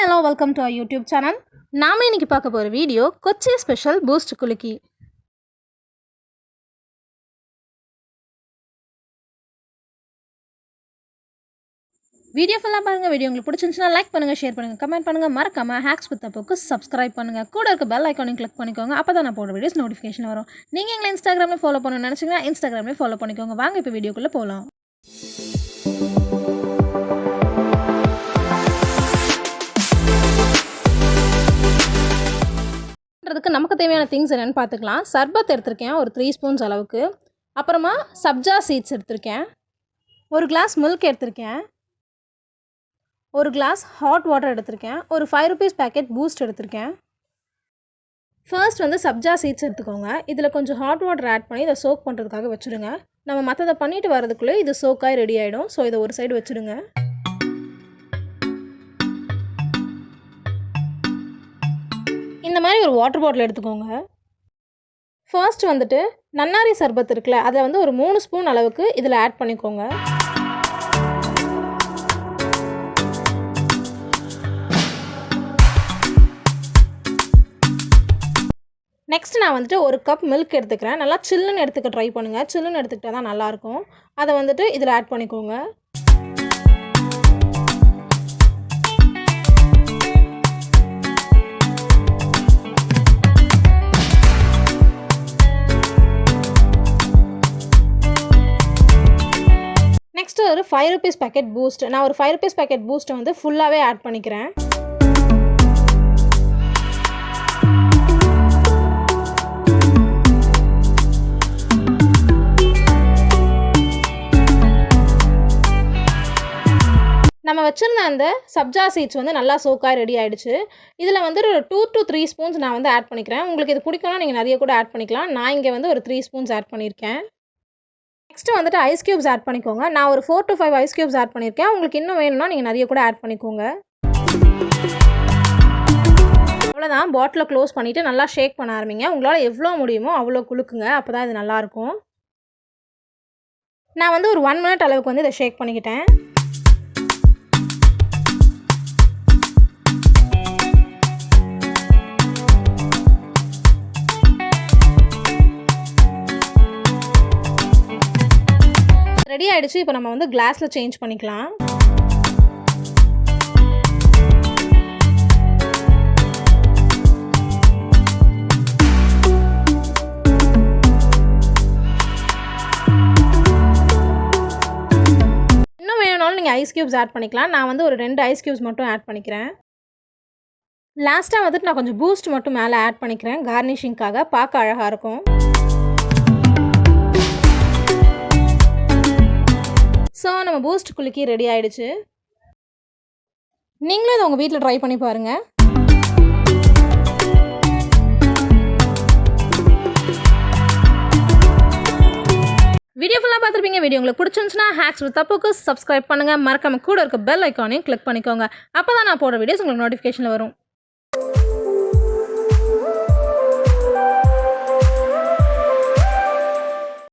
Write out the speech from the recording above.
hello, welcome to our YouTube channel. நாம இன்னைக்கு பார்க்க போற வீடியோ கொச்சி ஸ்பெஷல் பூஸ்ட் குலுக்கி. வீடியோ ஃபுல்லா பாருங்க. வீடியோ உங்களுக்கு பிடிச்சிருந்தா லைக் பண்ணுங்க, ஷேர் பண்ணுங்க, கமெண்ட் பண்ணுங்க, மறக்காம ஹேக்ஸ் வித் அப்புக்கு சப்ஸ்கிரைப் பண்ணுங்க. கூட இருக்க பெல் ஐகானையும் கிளிக் பண்ணிக்கோங்க. அப்பதான் நான் போடுற வீடியோஸ் நோட்டிஃபிகேஷன் வரும். நீங்க எங்களை இன்ஸ்டாகிராம்ல ஃபாலோ பண்ணணும்னு நினைச்சீங்கன்னா இன்ஸ்டாகிராம்ல ஃபாலோ பண்ணிக்கோங்க. வாங்க இப்போ வீடியோக்குள்ள போலாம். நமக்கு தேவையான திங்ஸ் என்னென்னு பார்த்துக்கலாம். சர்பத் எடுத்திருக்கேன் ஒரு 3 ஸ்பூன்ஸ் அளவுக்கு. அப்புறமா சப்ஜா சீட்ஸ் எடுத்திருக்கேன். ஒரு கிளாஸ் மில்க் எடுத்திருக்கேன். ஒரு கிளாஸ் ஹாட் வாட்டர் எடுத்திருக்கேன். ஒரு 5 rupees பேக்கெட் பூஸ்ட் எடுத்திருக்கேன். ஃபர்ஸ்ட் வந்து சப்ஜா சீட்ஸ் எடுத்துக்கோங்க. இதில் கொஞ்சம் ஹாட் வாட்டர் ஆட் பண்ணி இதை சோக் பண்ணுறதுக்காக வச்சுடுங்க. நம்ம மற்றதை பண்ணிட்டு வரதுக்குள்ளே இது சோக்காய் ரெடி ஆகிடும். ஸோ இதை ஒரு சைடு வச்சுடுங்க. இந்த மாதிரி ஒரு வாட்டர் பாட்டில் எடுத்துக்கோங்க. ஃபர்ஸ்ட் வந்துட்டு நன்னாரி சர்பத் இருக்குல்ல, அதை வந்து ஒரு 3 ஸ்பூன் அளவுக்கு இதில் ஆட் பண்ணிக்கோங்க. நெக்ஸ்ட் நான் வந்துட்டு ஒரு கப் மில்க் எடுத்துக்கிறேன். நல்லா சில்லுன்னு எடுத்துக்க ட்ரை பண்ணுங்கள். சில்லுன்னு எடுத்துக்கிட்டால் தான் நல்லாயிருக்கும். அதை வந்துட்டு இதில் ஆட் பண்ணிக்கோங்க. நெக்ஸ்ட்டு ஒரு 5 rupees பேக்கெட் பூஸ்ட். நான் ஒரு 5 rupees பேக்கெட் பூஸ்ட்டை வந்து ஃபுல்லாகவே ஆட் பண்ணிக்கிறேன். நம்ம வச்சுருந்த அந்த சப்ஜா சீட்ஸ் வந்து நல்லா சோக்காக ரெடி ஆகிடுச்சு. இதில் வந்து ஒரு 2 to 3 ஸ்பூன்ஸ் நான் வந்து ஆட் பண்ணிக்கிறேன். உங்களுக்கு இது பிடிக்கும்னா நீங்கள் நிறைய கூட ஆட் பண்ணிக்கலாம். நான் இங்கே வந்து ஒரு 3 ஸ்பூன்ஸ் ஆட் பண்ணியிருக்கேன். நெக்ஸ்ட்டு வந்துட்டு ஐஸ் க்யூப்ஸ் ஆட் பண்ணிக்கோங்க. நான் ஒரு 4 to 5 ஐஸ் க்யூப்ஸ் ஆட் பண்ணியிருக்கேன். உங்களுக்கு இன்னும் வேணும்னா நீங்கள் நிறைய கூட ஆட் பண்ணிக்கோங்க. அவ்வளோதான். பாட்டிலை க்ளோஸ் பண்ணிவிட்டு நல்லா ஷேக் பண்ண ஆரம்பிங்க. உங்களால் எவ்வளோ முடியுமோ அவ்வளோ குலுக்குங்க. அப்போ தான் இது நல்லாயிருக்கும். நான் வந்து ஒரு 1 minute அளவுக்கு வந்து இதை ஷேக் பண்ணிக்கிட்டேன். ரெடி ஆகிடுச்சு. இப்போ நம்ம வந்து கிளாஸில் சேஞ்ச் பண்ணிக்கலாம். இன்னும் வேணும்னாலும் நீங்கள் ஐஸ் க்யூப்ஸ் ஆட் பண்ணிக்கலாம். நான் வந்து ஒரு 2 ஐஸ் க்யூப்ஸ் மட்டும் ஆட் பண்ணிக்கிறேன். லாஸ்ட்டாக வந்துட்டு நான் கொஞ்சம் பூஸ்ட் மட்டும் மேலே ஆட் பண்ணிக்கிறேன். கார்னிஷிங்காக பார்க்க அழகாக இருக்கும். ஸோ நம்ம பூஸ்ட் குலுக்கி ரெடி ஆகிடுச்சு. நீங்களும் இதை உங்கள் வீட்டில் ட்ரை பண்ணி பாருங்கள். வீடியோ ஃபுல்லாக பார்த்துருப்பீங்க. வீடியோ உங்களுக்கு பிடிச்சிருந்துச்சுன்னா ஹேக்ஸ் வித் அப்புக்கு சப்ஸ்கிரைப் பண்ணுங்கள். மறக்காம கூட இருக்க பெல் ஐக்கானையும் கிளிக் பண்ணிக்கோங்க. அப்போ தான் நான் போடுற வீடியோஸ் உங்களுக்கு நோட்டிஃபிகேஷனில் வரும்.